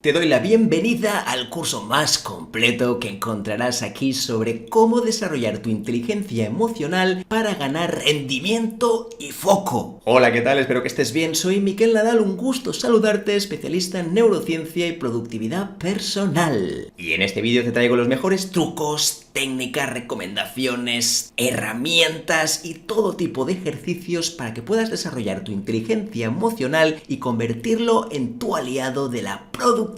Te doy la bienvenida al curso más completo que encontrarás aquí sobre cómo desarrollar tu inteligencia emocional para ganar rendimiento y foco. Hola, ¿qué tal? Espero que estés bien. Soy Miquel Nadal, un gusto saludarte, especialista en neurociencia y productividad personal. Y en este vídeo te traigo los mejores trucos, técnicas, recomendaciones, herramientas y todo tipo de ejercicios para que puedas desarrollar tu inteligencia emocional y convertirlo en tu aliado de la productividad.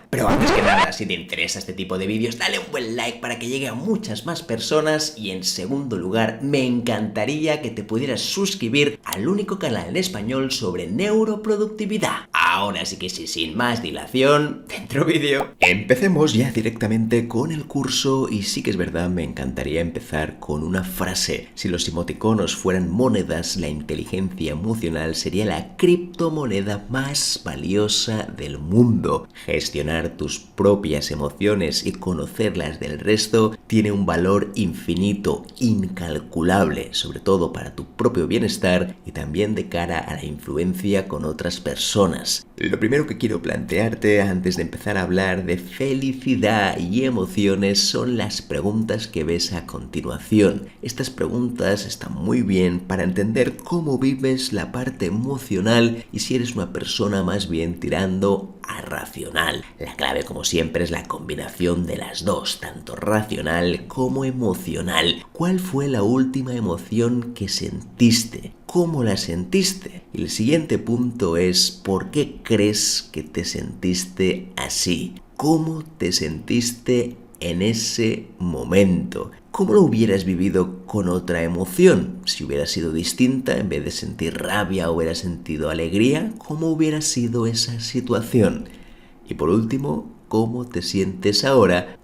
Pero antes que nada, si te interesa este tipo de vídeos, dale un buen like para que llegue a muchas más personas y en segundo lugar, me encantaría que te pudieras suscribir al único canal en español sobre neuroproductividad. Ahora sí que sí, sin más dilación, dentro vídeo. Empecemos ya directamente con el curso y sí que es verdad, me encantaría empezar con una frase. Si los emoticonos fueran monedas, la inteligencia emocional sería la criptomoneda más valiosa del mundo. Gestionar tus propias emociones y conocerlas del resto tiene un valor infinito, incalculable, sobre todo para tu propio bienestar y también de cara a la influencia con otras personas. Lo primero que quiero plantearte antes de empezar a hablar de felicidad y emociones son las preguntas que ves a continuación. Estas preguntas están muy bien para entender cómo vives la parte emocional y si eres una persona más bien tirando a racional. La clave, como siempre, es la combinación de las dos, tanto racional como emocional. ¿Cuál fue la última emoción que sentiste? ¿Cómo la sentiste? Y el siguiente punto es ¿por qué crees que te sentiste así? ¿Cómo te sentiste en ese momento? ¿Cómo lo hubieras vivido con otra emoción? Si hubiera sido distinta, en vez de sentir rabia, hubiera sentido alegría, ¿cómo hubiera sido esa situación? Y por último, ¿cómo te sientes ahora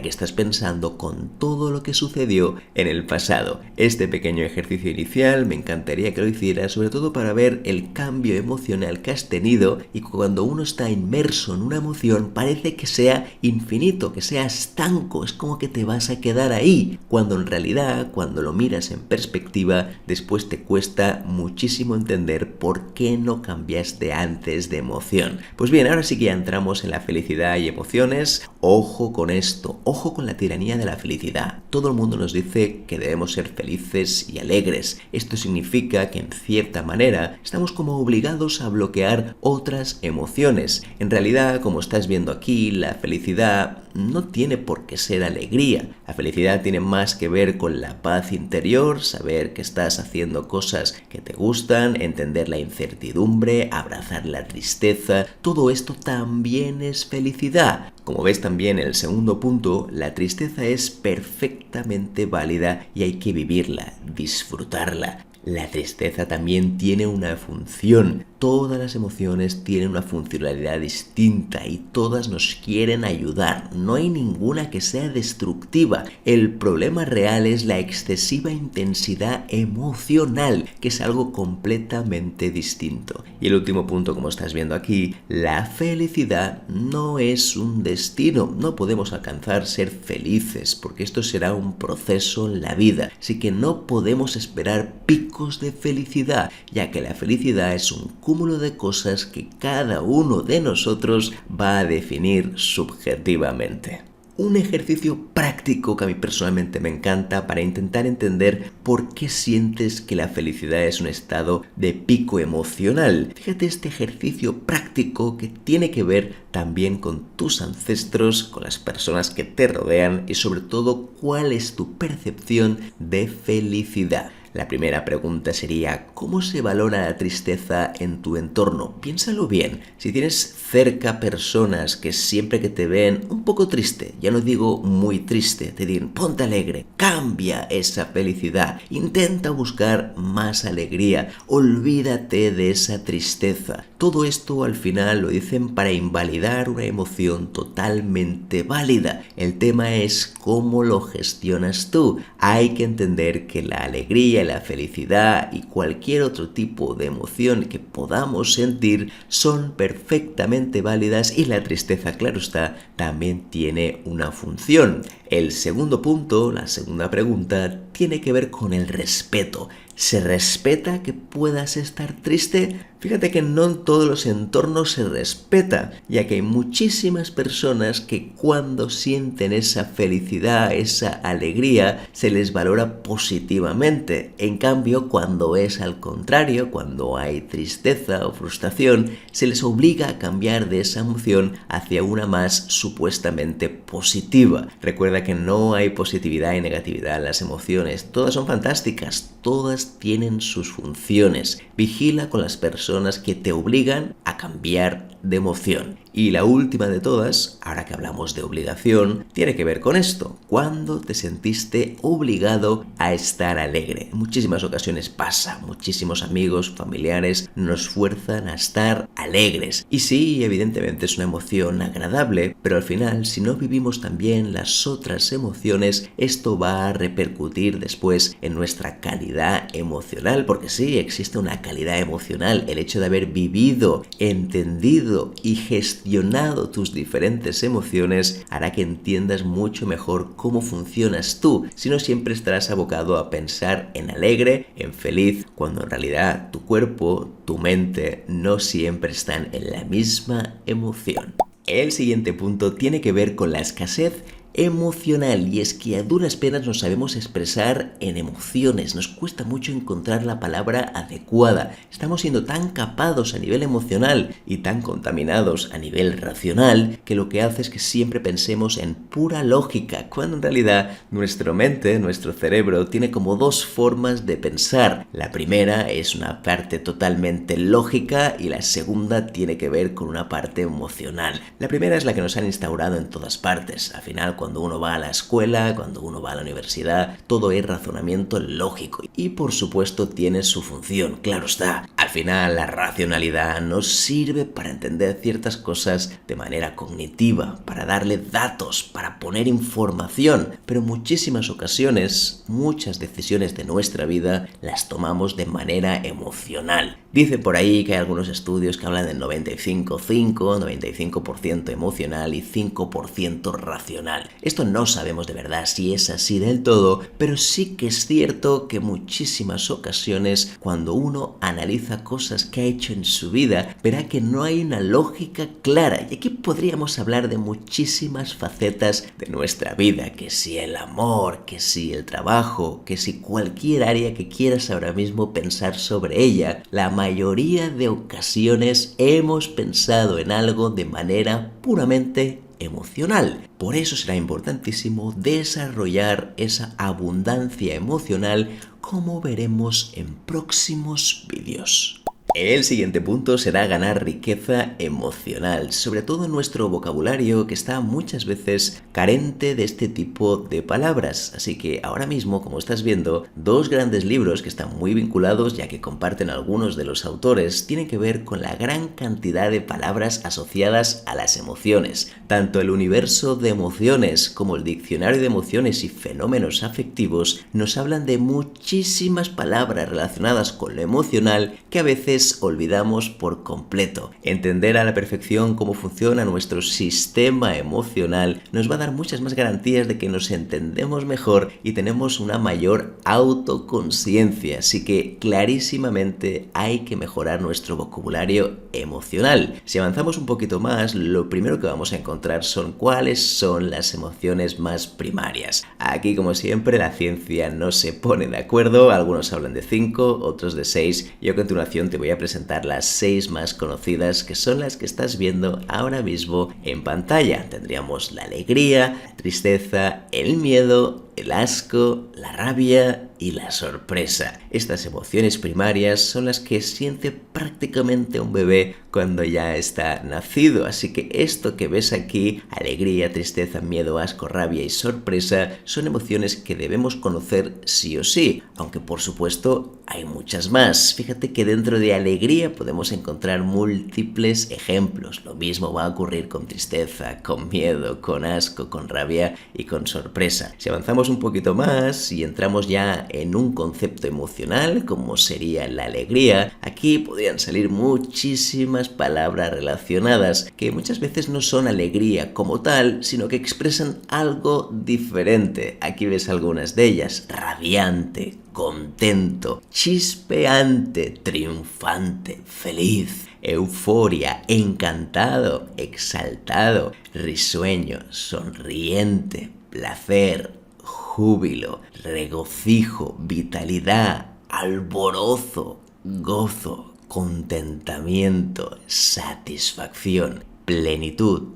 que estás pensando con todo lo que sucedió en el pasado? Este pequeño ejercicio inicial me encantaría que lo hicieras, sobre todo para ver el cambio emocional que has tenido y cuando uno está inmerso en una emoción parece que sea infinito, que sea estanco, es como que te vas a quedar ahí, cuando en realidad, cuando lo miras en perspectiva, después te cuesta muchísimo entender por qué no cambiaste antes de emoción. Pues bien, ahora sí que ya entramos en la felicidad y emociones. Ojo con esto, ojo con la tiranía de la felicidad. Todo el mundo nos dice que debemos ser felices y alegres. Esto significa que en cierta manera estamos como obligados a bloquear otras emociones. En realidad, como estás viendo aquí, la felicidad no tiene por qué ser alegría. La felicidad tiene más que ver con la paz interior, saber que estás haciendo cosas que te gustan, entender la incertidumbre, abrazar la tristeza. Todo esto también es felicidad. Como ves también en el segundo punto, la tristeza es perfectamente válida y hay que vivirla, disfrutarla. La tristeza también tiene una función. Todas las emociones tienen una funcionalidad distinta y todas nos quieren ayudar. No hay ninguna que sea destructiva. El problema real es la excesiva intensidad emocional, que es algo completamente distinto. Y el último punto, como estás viendo aquí, la felicidad no es un destino. No podemos alcanzar ser felices porque esto será un proceso en la vida. Así que no podemos esperar picos de felicidad, ya que la felicidad es un cúmulo de cosas que cada uno de nosotros va a definir subjetivamente. Un ejercicio práctico que a mí personalmente me encanta para intentar entender por qué sientes que la felicidad es un estado de pico emocional. Fíjate este ejercicio práctico que tiene que ver también con tus ancestros, con las personas que te rodean y sobre todo cuál es tu percepción de felicidad. La primera pregunta sería, ¿cómo se valora la tristeza en tu entorno? Piénsalo bien. Si tienes cerca personas que siempre que te ven un poco triste, ya no digo muy triste, te digan, ponte alegre, cambia esa felicidad, intenta buscar más alegría, olvídate de esa tristeza. Todo esto al final lo dicen para invalidar una emoción totalmente válida. El tema es cómo lo gestionas tú. Hay que entender que la alegría, la felicidad y cualquier otro tipo de emoción que podamos sentir son perfectamente válidas y la tristeza, claro está, también tiene una función. El segundo punto, la segunda pregunta, tiene que ver con el respeto. ¿Se respeta que puedas estar triste? Fíjate que no en todos los entornos se respeta, ya que hay muchísimas personas que cuando sienten esa felicidad, esa alegría, se les valora positivamente. En cambio, cuando es al contrario, cuando hay tristeza o frustración, se les obliga a cambiar de esa emoción hacia una más supuestamente positiva. Recuerda que no hay positividad y negatividad en las emociones. Todas son fantásticas, todas tienen sus funciones. Vigila con las personas que te obligan a cambiar de emoción. Y la última de todas, ahora que hablamos de obligación, tiene que ver con esto. ¿Cuándo te sentiste obligado a estar alegre? En muchísimas ocasiones pasa, muchísimos amigos, familiares nos fuerzan a estar alegres. Y sí, evidentemente es una emoción agradable, pero al final, si no vivimos también las otras emociones, esto va a repercutir después en nuestra calidad emocional, porque sí, existe una calidad emocional, el hecho de haber vivido, entendido y gestionado tus diferentes emociones hará que entiendas mucho mejor cómo funcionas tú, si no siempre estarás abocado a pensar en alegre, en feliz, cuando en realidad tu cuerpo, tu mente no siempre están en la misma emoción. El siguiente punto tiene que ver con la escasez emocional, y es que a duras penas nos sabemos expresar en emociones, nos cuesta mucho encontrar la palabra adecuada, estamos siendo tan capados a nivel emocional y tan contaminados a nivel racional que lo que hace es que siempre pensemos en pura lógica, cuando en realidad nuestra mente, nuestro cerebro tiene como dos formas de pensar. La primera es una parte totalmente lógica y la segunda tiene que ver con una parte emocional. La primera es la que nos han instaurado en todas partes. Al final, cuando uno va a la escuela, cuando uno va a la universidad, todo es razonamiento lógico y por supuesto tiene su función, claro está. Al final la racionalidad nos sirve para entender ciertas cosas de manera cognitiva, para darle datos, para poner información, pero en muchísimas ocasiones, muchas decisiones de nuestra vida las tomamos de manera emocional. Dice por ahí que hay algunos estudios que hablan del 95% emocional y 5% racional. Esto no sabemos de verdad si es así del todo, pero sí que es cierto que en muchísimas ocasiones cuando uno analiza cosas que ha hecho en su vida, verá que no hay una lógica clara. Y aquí podríamos hablar de muchísimas facetas de nuestra vida, que si el amor, que si el trabajo, que si cualquier área que quieras ahora mismo pensar sobre ella. La mayoría de ocasiones hemos pensado en algo de manera puramente emocional. Por eso será importantísimo desarrollar esa abundancia emocional, como veremos en próximos vídeos. El siguiente punto será ganar riqueza emocional, sobre todo en nuestro vocabulario que está muchas veces carente de este tipo de palabras. Así que ahora mismo, como estás viendo, dos grandes libros que están muy vinculados, ya que comparten algunos de los autores, tienen que ver con la gran cantidad de palabras asociadas a las emociones. Tanto el universo de emociones como el diccionario de emociones y fenómenos afectivos nos hablan de muchísimas palabras relacionadas con lo emocional que a veces olvidamos por completo. Entender a la perfección cómo funciona nuestro sistema emocional nos va a dar muchas más garantías de que nos entendemos mejor y tenemos una mayor autoconciencia. Así que clarísimamente hay que mejorar nuestro vocabulario emocional. Si avanzamos un poquito más, lo primero que vamos a encontrar son cuáles son las emociones más primarias. Aquí, como siempre, la ciencia no se pone de acuerdo. Algunos hablan de 5, otros de 6. Yo a continuación te voy a presentar las 6 más conocidas, que son las que estás viendo ahora mismo en pantalla. Tendríamos la alegría, la tristeza, el miedo, el asco, la rabia y la sorpresa. Estas emociones primarias son las que siente prácticamente un bebé cuando ya está nacido. Así que esto que ves aquí, alegría, tristeza, miedo, asco, rabia y sorpresa, son emociones que debemos conocer sí o sí, aunque por supuesto hay muchas más. Fíjate que dentro de alegría podemos encontrar múltiples ejemplos. Lo mismo va a ocurrir con tristeza, con miedo, con asco, con rabia y con sorpresa. Si avanzamos un poquito más y entramos ya en un concepto emocional como sería la alegría, aquí podrían salir muchísimas palabras relacionadas que muchas veces no son alegría como tal, sino que expresan algo diferente. Aquí ves algunas de ellas: radiante, contento, chispeante, triunfante, feliz, euforia, encantado, exaltado, risueño, sonriente, placer, júbilo, regocijo, vitalidad, alborozo, gozo, contentamiento, satisfacción, plenitud,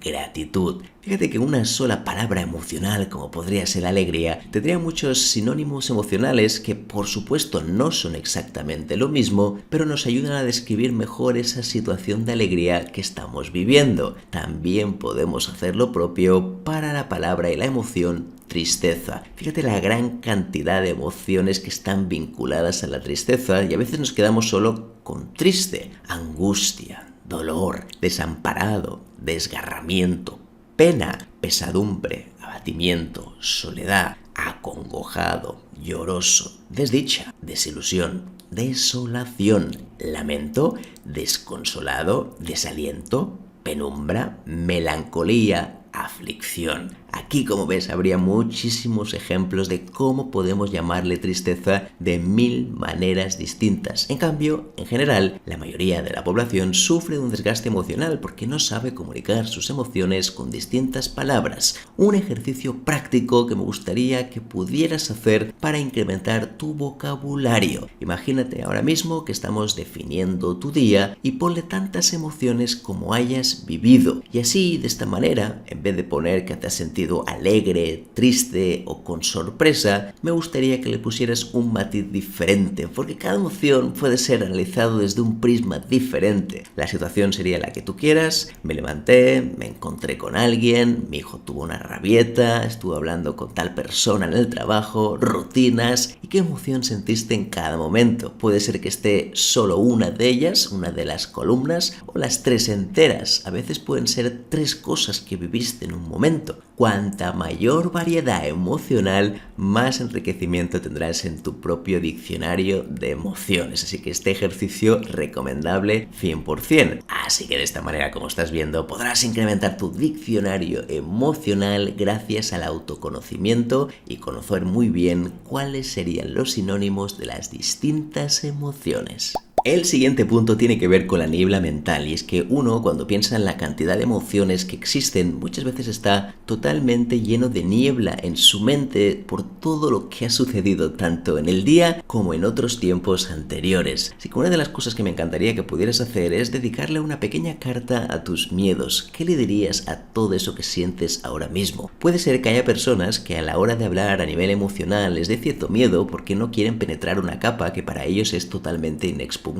gratitud. Fíjate que una sola palabra emocional, como podría ser alegría, tendría muchos sinónimos emocionales que por supuesto no son exactamente lo mismo, pero nos ayudan a describir mejor esa situación de alegría que estamos viviendo. También podemos hacer lo propio para la palabra y la emoción tristeza. Fíjate la gran cantidad de emociones que están vinculadas a la tristeza y a veces nos quedamos solo con triste, angustia, dolor, desamparado, desgarramiento, pena, pesadumbre, abatimiento, soledad, acongojado, lloroso, desdicha, desilusión, desolación, lamento, desconsolado, desaliento, penumbra, melancolía, aflicción. Aquí, como ves, habría muchísimos ejemplos de cómo podemos llamarle tristeza de 1000 maneras distintas. En cambio, en general, la mayoría de la población sufre de un desgaste emocional porque no sabe comunicar sus emociones con distintas palabras. Un ejercicio práctico que me gustaría que pudieras hacer para incrementar tu vocabulario. Imagínate ahora mismo que estamos definiendo tu día y ponle tantas emociones como hayas vivido. Y así, de esta manera, en vez de poner que te has sentido alegre, triste o con sorpresa, me gustaría que le pusieras un matiz diferente, porque cada emoción puede ser analizado desde un prisma diferente. La situación sería la que tú quieras: me levanté, me encontré con alguien, mi hijo tuvo una rabieta, estuve hablando con tal persona en el trabajo, rutinas. ¿Y qué emoción sentiste en cada momento? Puede ser que esté solo una de ellas, una de las columnas, o las 3 enteras. A veces pueden ser 3 cosas que viviste en un momento. Cuanta mayor variedad emocional, más enriquecimiento tendrás en tu propio diccionario de emociones. Así que este ejercicio recomendable 100%. Así que de esta manera, como estás viendo, podrás incrementar tu diccionario emocional gracias al autoconocimiento y conocer muy bien cuáles serían los sinónimos de las distintas emociones. El siguiente punto tiene que ver con la niebla mental, y es que uno, cuando piensa en la cantidad de emociones que existen, muchas veces está totalmente lleno de niebla en su mente por todo lo que ha sucedido tanto en el día como en otros tiempos anteriores. Así que una de las cosas que me encantaría que pudieras hacer es dedicarle una pequeña carta a tus miedos. ¿Qué le dirías a todo eso que sientes ahora mismo? Puede ser que haya personas que a la hora de hablar a nivel emocional les dé cierto miedo porque no quieren penetrar una capa que para ellos es totalmente inexpugnable.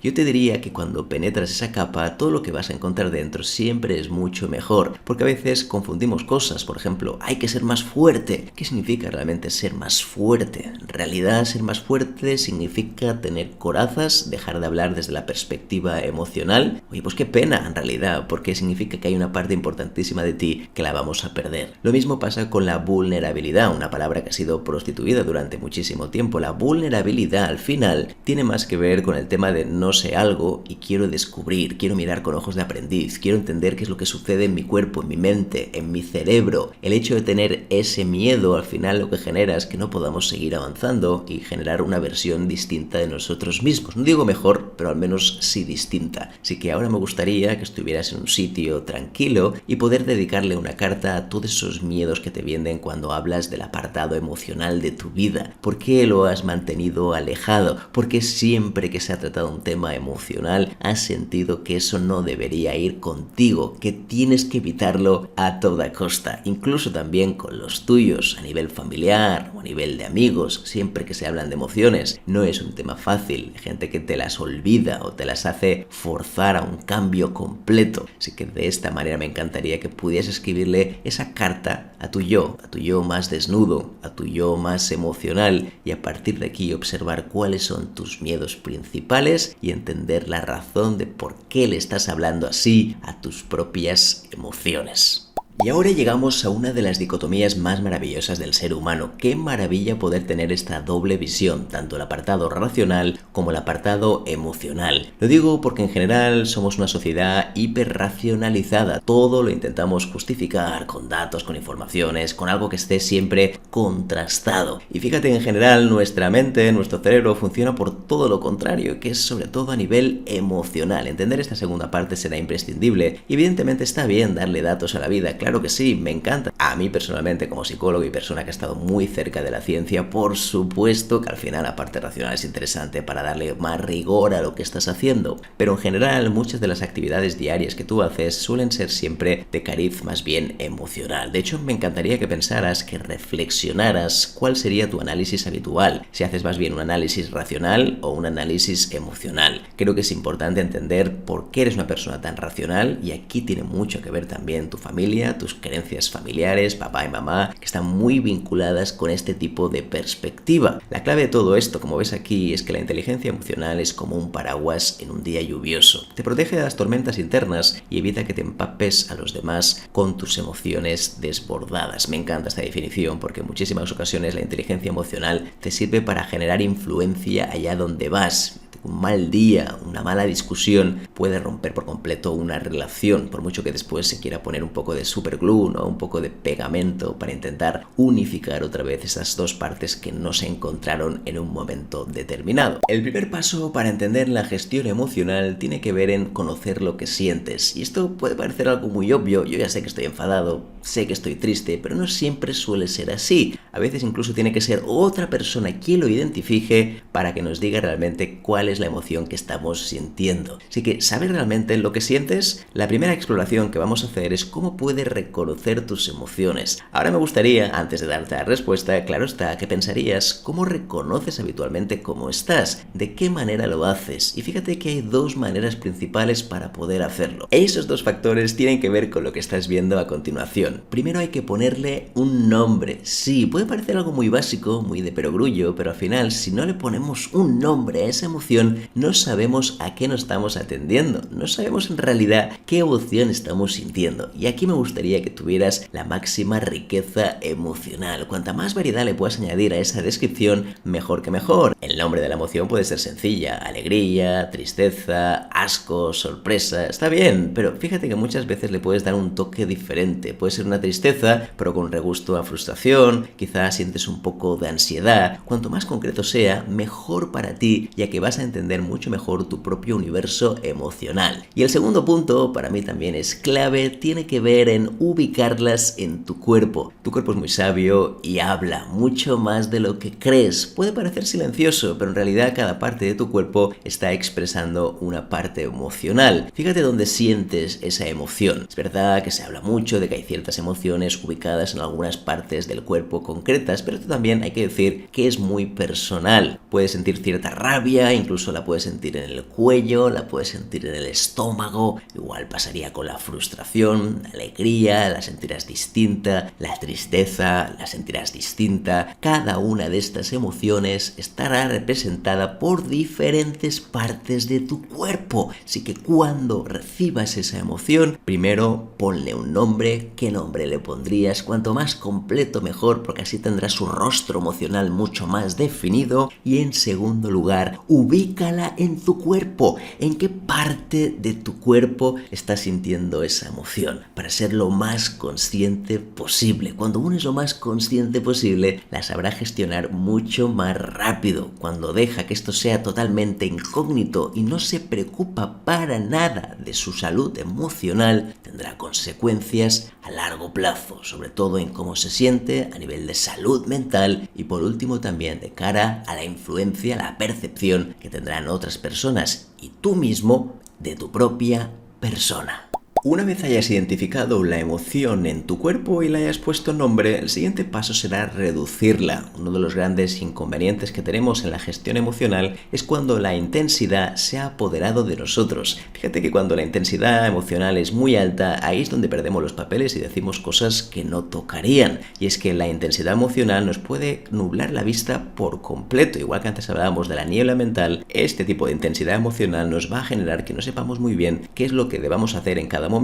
Yo te diría que cuando penetras esa capa, todo lo que vas a encontrar dentro siempre es mucho mejor, porque a veces confundimos cosas. Por ejemplo, hay que ser más fuerte. ¿Qué significa realmente ser más fuerte? En realidad, ser más fuerte significa tener corazas, dejar de hablar desde la perspectiva emocional. Oye, pues qué pena en realidad, porque significa que hay una parte importantísima de ti que la vamos a perder. Lo mismo pasa con la vulnerabilidad, una palabra que ha sido prostituida durante muchísimo tiempo. La vulnerabilidad, al final, tiene más que ver con el tema de no sé algo y quiero descubrir, quiero mirar con ojos de aprendiz, quiero entender qué es lo que sucede en mi cuerpo, en mi mente, en mi cerebro. El hecho de tener ese miedo al final lo que genera es que no podamos seguir avanzando y generar una versión distinta de nosotros mismos. No digo mejor, pero al menos sí distinta. Así que ahora me gustaría que estuvieras en un sitio tranquilo y poder dedicarle una carta a todos esos miedos que te vienen cuando hablas del apartado emocional de tu vida. ¿Por qué lo has mantenido alejado? ¿Por qué siempre que se ha tratado un tema emocional has sentido que eso no debería ir contigo, que tienes que evitarlo a toda costa? Incluso también con los tuyos, a nivel familiar o a nivel de amigos. Siempre que se hablan de emociones, no es un tema fácil. Hay gente que te las olvida o te las hace forzar a un cambio completo. Así que de esta manera me encantaría que pudieras escribirle esa carta a tu yo más desnudo, a tu yo más emocional, y a partir de aquí observar cuáles son tus miedos principales y entender la razón de por qué le estás hablando así a tus propias emociones. Y ahora llegamos a una de las dicotomías más maravillosas del ser humano. Qué maravilla poder tener esta doble visión, tanto el apartado racional como el apartado emocional. Lo digo porque en general somos una sociedad hiperracionalizada. Todo lo intentamos justificar con datos, con informaciones, con algo que esté siempre contrastado. Y fíjate, en general nuestra mente, nuestro cerebro funciona por todo lo contrario, que es sobre todo a nivel emocional. Entender esta segunda parte será imprescindible y evidentemente está bien darle datos a la vida. Claro que sí, me encanta. A mí personalmente, como psicólogo y persona que ha estado muy cerca de la ciencia, por supuesto que al final la parte racional es interesante para darle más rigor a lo que estás haciendo. Pero en general, muchas de las actividades diarias que tú haces suelen ser siempre de cariz más bien emocional. De hecho, me encantaría que pensaras, que reflexionaras cuál sería tu análisis habitual. Si haces más bien un análisis racional o un análisis emocional. Creo que es importante entender por qué eres una persona tan racional, y aquí tiene mucho que ver también tu familia, tus creencias familiares, papá y mamá, que están muy vinculadas con este tipo de perspectiva. La clave de todo esto, como ves aquí, es que la inteligencia emocional es como un paraguas en un día lluvioso. Te protege de las tormentas internas y evita que te empapes a los demás con tus emociones desbordadas. Me encanta esta definición porque en muchísimas ocasiones la inteligencia emocional te sirve para generar influencia allá donde vas. Un mal día, una mala discusión puede romper por completo una relación, por mucho que después se quiera poner un poco de superglue, ¿no? Un poco de pegamento para intentar unificar otra vez esas dos partes que no se encontraron en un momento determinado. El primer paso para entender la gestión emocional tiene que ver en conocer lo que sientes. Y esto puede parecer algo muy obvio. Yo ya sé que estoy enfadado, sé que estoy triste, pero no siempre suele ser así. A veces incluso tiene que ser otra persona quien lo identifique para que nos diga realmente cuál es la emoción que estamos sintiendo. Así que saber realmente lo que sientes, la primera exploración que vamos a hacer es cómo puedes reconocer tus emociones. Ahora me gustaría, antes de darte la respuesta, claro está, que pensarías cómo reconoces habitualmente cómo estás, de qué manera lo haces. Y fíjate que hay dos maneras principales para poder hacerlo. Esos dos factores tienen que ver con lo que estás viendo a continuación. Primero hay que ponerle un nombre. Sí, puede parecer algo muy básico, muy de perogrullo, pero al final, si no le ponemos un nombre a esa emoción, no sabemos a qué nos estamos atendiendo, no sabemos en realidad qué emoción estamos sintiendo. Y aquí me gustaría que tuvieras la máxima riqueza emocional. Cuanta más variedad le puedas añadir a esa descripción, mejor que mejor. El nombre de la emoción puede ser sencilla: alegría, tristeza, asco, sorpresa. Está bien, pero fíjate que muchas veces le puedes dar un toque diferente. Puede ser una tristeza, pero con regusto a frustración. Quizás sientes un poco de ansiedad. Cuanto más concreto sea, mejor para ti, ya que vas a entender mucho mejor tu propio universo emocional. Y el segundo punto, para mí también es clave, tiene que ver en ubicarlas en tu cuerpo. Tu cuerpo es muy sabio y habla mucho más de lo que crees. Puede parecer silencioso, pero en realidad cada parte de tu cuerpo está expresando una parte emocional. Fíjate dónde sientes esa emoción. Es verdad que se habla mucho de que hay ciertas emociones ubicadas en algunas partes del cuerpo concretas, pero esto también hay que decir que es muy personal. Puedes sentir cierta rabia, incluso la puedes sentir en el cuello, la puedes sentir en el estómago. Igual pasaría con la frustración, la alegría, la sentirás distinta, la tristeza, la sentirás distinta. Cada una de estas emociones estará representada por diferentes partes de tu cuerpo. Así que cuando recibas esa emoción, primero ponle un nombre. ¿Qué nombre le pondrías? Cuanto más completo mejor, porque así tendrás su rostro emocional mucho más definido. Y en segundo lugar, ubícala en tu cuerpo. ¿En qué parte de tu cuerpo estás sintiendo esa emoción? Para ser lo más consciente posible. Cuando uno es lo más consciente posible, la sabrá gestionar mucho más rápido. Cuando deja que esto sea totalmente incógnito y no se preocupa para nada de su salud emocional, tendrá consecuencias a largo plazo, sobre todo en cómo se siente a nivel de salud mental y por último también de cara a la influencia, la percepción que tendrán otras personas y tú mismo de tu propia persona. Una vez hayas identificado la emoción en tu cuerpo y le hayas puesto nombre, el siguiente paso será reducirla. Uno de los grandes inconvenientes que tenemos en la gestión emocional es cuando la intensidad se ha apoderado de nosotros. Fíjate que cuando la intensidad emocional es muy alta, ahí es donde perdemos los papeles y decimos cosas que no tocarían. Y es que la intensidad emocional nos puede nublar la vista por completo. Igual que antes hablábamos de la niebla mental, este tipo de intensidad emocional nos va a generar que no sepamos muy bien qué es lo que debamos hacer en cada momento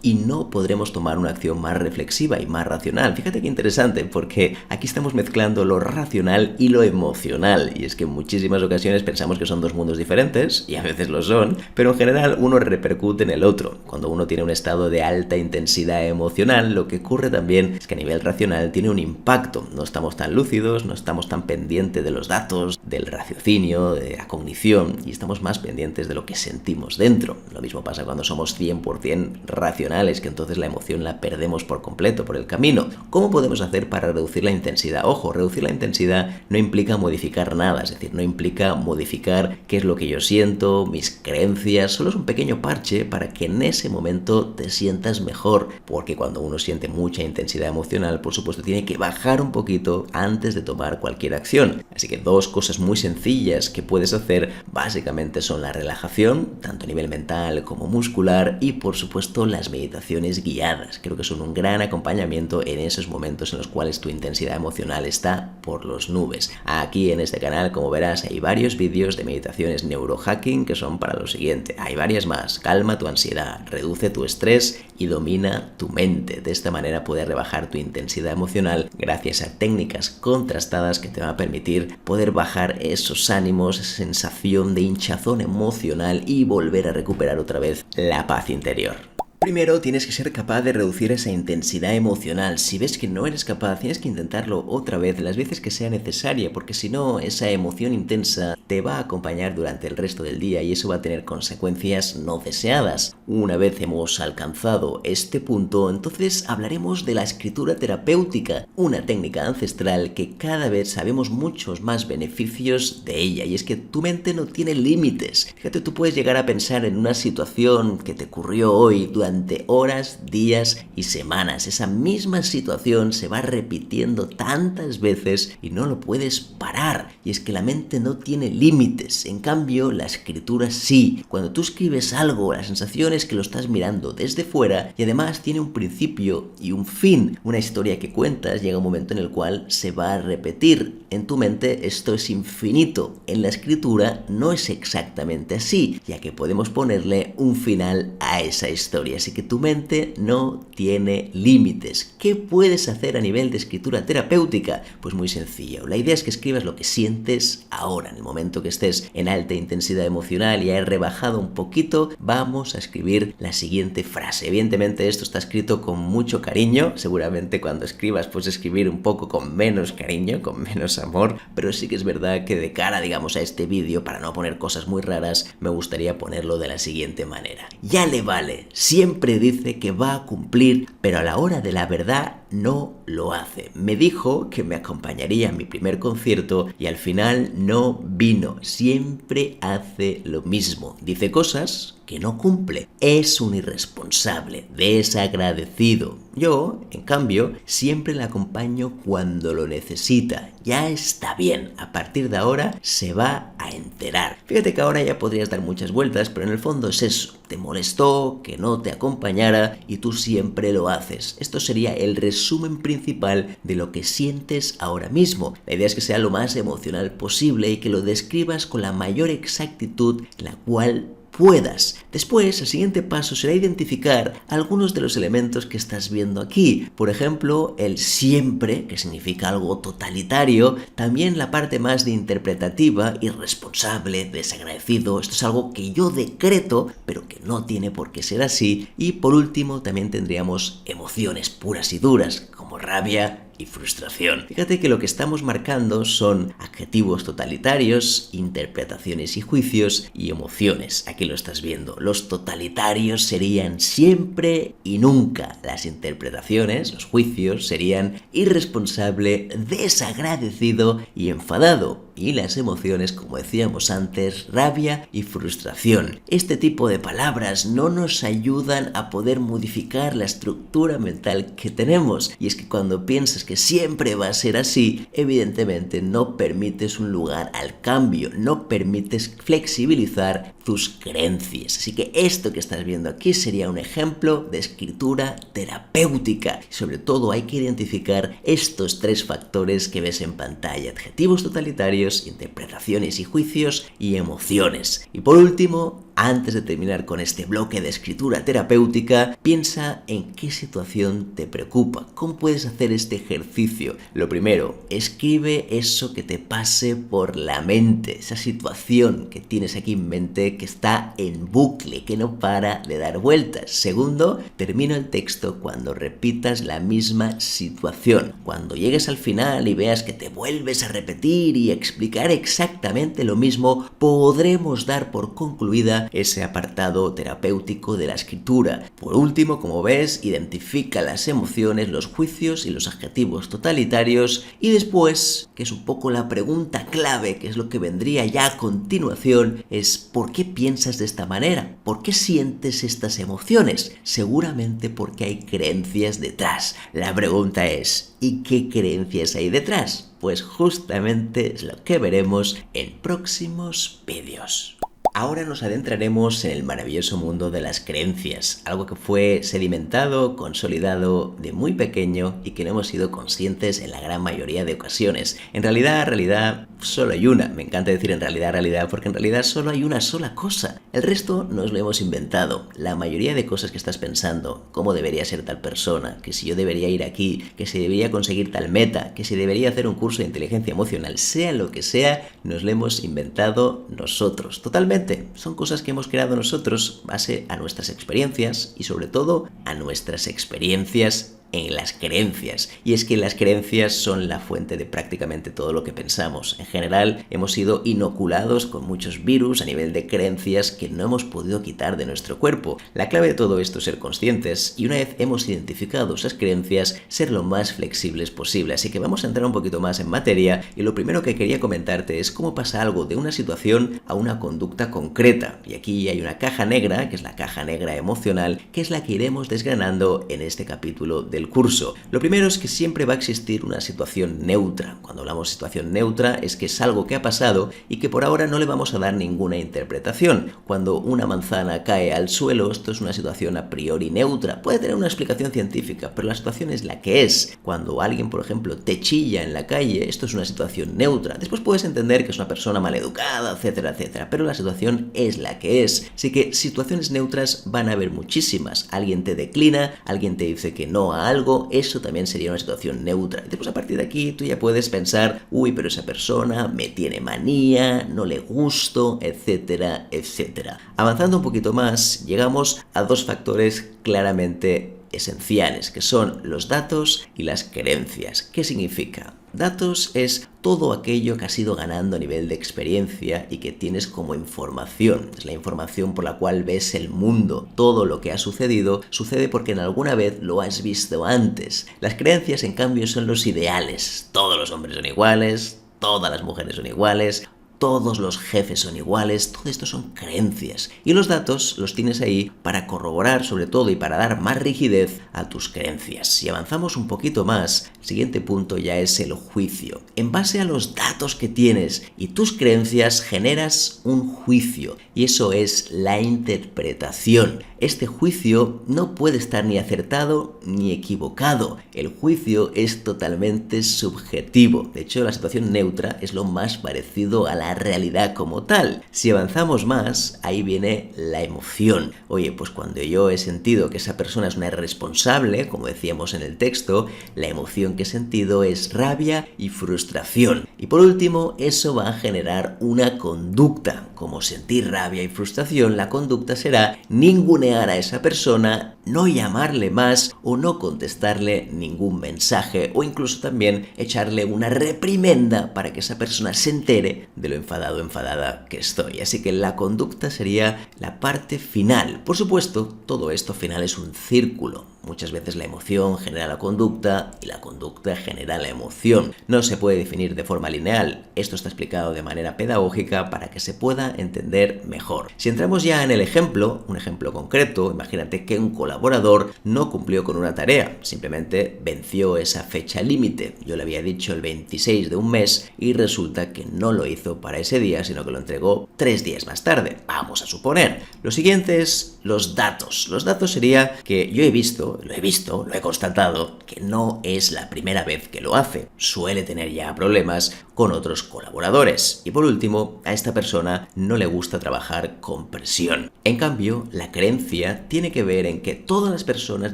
y no podremos tomar una acción más reflexiva y más racional. Fíjate qué interesante, porque aquí estamos mezclando lo racional y lo emocional, y es que en muchísimas ocasiones pensamos que son dos mundos diferentes, y a veces lo son, pero en general uno repercute en el otro. Cuando uno tiene un estado de alta intensidad emocional, lo que ocurre también es que a nivel racional tiene un impacto. No estamos tan lúcidos, no estamos tan pendientes de los datos, del raciocinio, de la cognición, y estamos más pendientes de lo que sentimos dentro. Lo mismo pasa cuando somos 100% racionales, que entonces la emoción la perdemos por completo por el camino. ¿Cómo podemos hacer para reducir la intensidad? Ojo, reducir la intensidad no implica modificar nada, es decir, no implica modificar qué es lo que yo siento, mis creencias, solo es un pequeño parche para que en ese momento te sientas mejor, porque cuando uno siente mucha intensidad emocional, por supuesto, tiene que bajar un poquito antes de tomar cualquier acción. Así que dos cosas muy sencillas que puedes hacer básicamente son la relajación, tanto a nivel mental como muscular, y por supuesto las meditaciones guiadas. Creo que son un gran acompañamiento en esos momentos en los cuales tu intensidad emocional está por las nubes. Aquí en este canal, como verás, hay varios vídeos de meditaciones neurohacking que son para lo siguiente. Hay varias más. Calma tu ansiedad, reduce tu estrés y domina tu mente. De esta manera puedes rebajar tu intensidad emocional gracias a técnicas contrastadas que te van a permitir poder bajar esos ánimos, esa sensación de hinchazón emocional y volver a recuperar otra vez la paz interior. Primero tienes que ser capaz de reducir esa intensidad emocional. Si ves que no eres capaz, tienes que intentarlo otra vez las veces que sea necesaria, porque si no, esa emoción intensa te va a acompañar durante el resto del día y eso va a tener consecuencias no deseadas. Una vez hemos alcanzado este punto, entonces hablaremos de la escritura terapéutica, una técnica ancestral que cada vez sabemos muchos más beneficios de ella, y es que tu mente no tiene límites. Fíjate, tú puedes llegar a pensar en una situación que te ocurrió hoy durante horas, días y semanas. Esa misma situación se va repitiendo tantas veces y no lo puedes parar. Y es que la mente no tiene límites. En cambio, la escritura sí. Cuando tú escribes algo, la sensación es que lo estás mirando desde fuera y además tiene un principio y un fin. Una historia que cuentas llega un momento en el cual se va a repetir. En tu mente esto es infinito. En la escritura no es exactamente así, ya que podemos ponerle un final a esa historia. Así que tu mente no tiene límites. ¿Qué puedes hacer a nivel de escritura terapéutica? Pues muy sencillo. La idea es que escribas lo que sientes ahora. En el momento que estés en alta intensidad emocional y hayas rebajado un poquito, vamos a escribir la siguiente frase. Evidentemente esto está escrito con mucho cariño. Seguramente cuando escribas puedes escribir un poco con menos cariño, con menos amor, pero sí que es verdad que de cara, digamos, a este vídeo, para no poner cosas muy raras, me gustaría ponerlo de la siguiente manera. Ya le vale. Siempre dice que va a cumplir, pero a la hora de la verdad no lo hace. Me dijo que me acompañaría en mi primer concierto y al final no vino. Siempre hace lo mismo. Dice cosas que no cumple. Es un irresponsable, desagradecido. Yo, en cambio, siempre la acompaño cuando lo necesita. Ya está bien. A partir de ahora se va a enterar. Fíjate que ahora ya podrías dar muchas vueltas, pero en el fondo es eso. Te molestó que no te acompañara y tú siempre lo haces. Esto sería el resumen principal de lo que sientes ahora mismo. La idea es que sea lo más emocional posible y que lo describas con la mayor exactitud en la cual puedas. Después, el siguiente paso será identificar algunos de los elementos que estás viendo aquí. Por ejemplo, el siempre, que significa algo totalitario. También la parte más de interpretativa, irresponsable, desagradecido. Esto es algo que yo decreto, pero que no tiene por qué ser así. Y por último, también tendríamos emociones puras y duras, como rabia y frustración. Fíjate que lo que estamos marcando son adjetivos totalitarios, interpretaciones y juicios y emociones. Aquí lo estás viendo. Los totalitarios serían siempre y nunca. Las interpretaciones, los juicios serían irresponsable, desagradecido y enfadado. Y las emociones, como decíamos antes, rabia y frustración. Este tipo de palabras no nos ayudan a poder modificar la estructura mental que tenemos. Y es que cuando piensas que siempre va a ser así, evidentemente no permites un lugar al cambio, no permites flexibilizar tus creencias. Así que esto que estás viendo aquí sería un ejemplo de escritura terapéutica. Sobre todo hay que identificar estos tres factores que ves en pantalla: adjetivos totalitarios, interpretaciones y juicios y emociones. Y por último, antes de terminar con este bloque de escritura terapéutica, piensa en qué situación te preocupa, cómo puedes hacer este ejercicio. Lo primero, escribe eso que te pase por la mente, esa situación que tienes aquí en mente que está en bucle, que no para de dar vueltas. Segundo, termina el texto cuando repitas la misma situación. Cuando llegues al final y veas que te vuelves a repetir y explicar exactamente lo mismo, podremos dar por concluida ese apartado terapéutico de la escritura. Por último, como ves, identifica las emociones, los juicios y los adjetivos totalitarios y después, que es un poco la pregunta clave, que es lo que vendría ya a continuación, es ¿por qué piensas de esta manera? ¿Por qué sientes estas emociones? Seguramente porque hay creencias detrás. La pregunta es, ¿y qué creencias hay detrás? Pues justamente es lo que veremos en próximos vídeos. Ahora nos adentraremos en el maravilloso mundo de las creencias, algo que fue sedimentado, consolidado de muy pequeño y que no hemos sido conscientes en la gran mayoría de ocasiones. En realidad, solo hay una. Me encanta decir en realidad, porque en realidad solo hay una sola cosa. El resto nos lo hemos inventado. La mayoría de cosas que estás pensando, cómo debería ser tal persona, que si yo debería ir aquí, que si debería conseguir tal meta, que si debería hacer un curso de inteligencia emocional, sea lo que sea, nos lo hemos inventado nosotros. Totalmente. Son cosas que hemos creado nosotros base a nuestras experiencias y sobre todo a nuestras experiencias en las creencias. Y es que las creencias son la fuente de prácticamente todo lo que pensamos. En general, hemos sido inoculados con muchos virus a nivel de creencias que no hemos podido quitar de nuestro cuerpo. La clave de todo esto es ser conscientes y una vez hemos identificado esas creencias, ser lo más flexibles posible. Así que vamos a entrar un poquito más en materia y lo primero que quería comentarte es cómo pasa algo de una situación a una conducta concreta. Y aquí hay una caja negra, que es la caja negra emocional, que es la que iremos desgranando en este capítulo del curso. Lo primero es que siempre va a existir una situación neutra. Cuando hablamos de situación neutra es que es algo que ha pasado y que por ahora no le vamos a dar ninguna interpretación. Cuando una manzana cae al suelo, esto es una situación a priori neutra. Puede tener una explicación científica, pero la situación es la que es. Cuando alguien, por ejemplo, te chilla en la calle, esto es una situación neutra. Después puedes entender que es una persona maleducada, etcétera, etcétera, pero la situación es la que es. Así que situaciones neutras van a haber muchísimas. Alguien te declina, alguien te dice que no a algo, eso también sería una situación neutra. Y después a partir de aquí tú ya puedes pensar, uy, pero esa persona me tiene manía, no le gusto, etcétera, etcétera. Avanzando un poquito más, llegamos a dos factores claramente esenciales, que son los datos y las creencias. ¿Qué significa? Datos es todo aquello que has ido ganando a nivel de experiencia y que tienes como información. Es la información por la cual ves el mundo. Todo lo que ha sucedido sucede porque en alguna vez lo has visto antes. Las creencias, en cambio, son los ideales. Todos los hombres son iguales, todas las mujeres son iguales, todos los jefes son iguales, todo esto son creencias. Y los datos los tienes ahí para corroborar sobre todo y para dar más rigidez a tus creencias. Si avanzamos un poquito más, el siguiente punto ya es el juicio. En base a los datos que tienes y tus creencias generas un juicio y eso es la interpretación. Este juicio no puede estar ni acertado ni equivocado. El juicio es totalmente subjetivo. De hecho, la situación neutra es lo más parecido a la realidad como tal. Si avanzamos más, ahí viene la emoción. Oye, pues cuando yo he sentido que esa persona es una irresponsable, como decíamos en el texto, la emoción que he sentido es rabia y frustración. Y por último, eso va a generar una conducta. Como sentir rabia y frustración, la conducta será ningunear a esa persona, no llamarle más o no contestarle ningún mensaje o incluso también echarle una reprimenda para que esa persona se entere de lo enfadado o enfadada que estoy. Así que la conducta sería la parte final. Por supuesto, todo esto final es un círculo. Muchas veces la emoción genera la conducta y la conducta genera la emoción. No se puede definir de forma lineal. Esto está explicado de manera pedagógica para que se pueda entender mejor. Si entramos ya en el ejemplo, un ejemplo concreto, imagínate que un colaborador no cumplió con una tarea, simplemente venció esa fecha límite. Yo le había dicho el 26 de un mes y resulta que no lo hizo para ese día, sino que lo entregó 3 días más tarde. Vamos a suponer. Lo siguiente es los datos. Los datos sería que yo he visto visto, lo he constatado, que no es la primera vez que lo hace. Suele tener ya problemas con otros colaboradores. Y por último, a esta persona no le gusta trabajar con presión. En cambio, la creencia tiene que ver en que todas las personas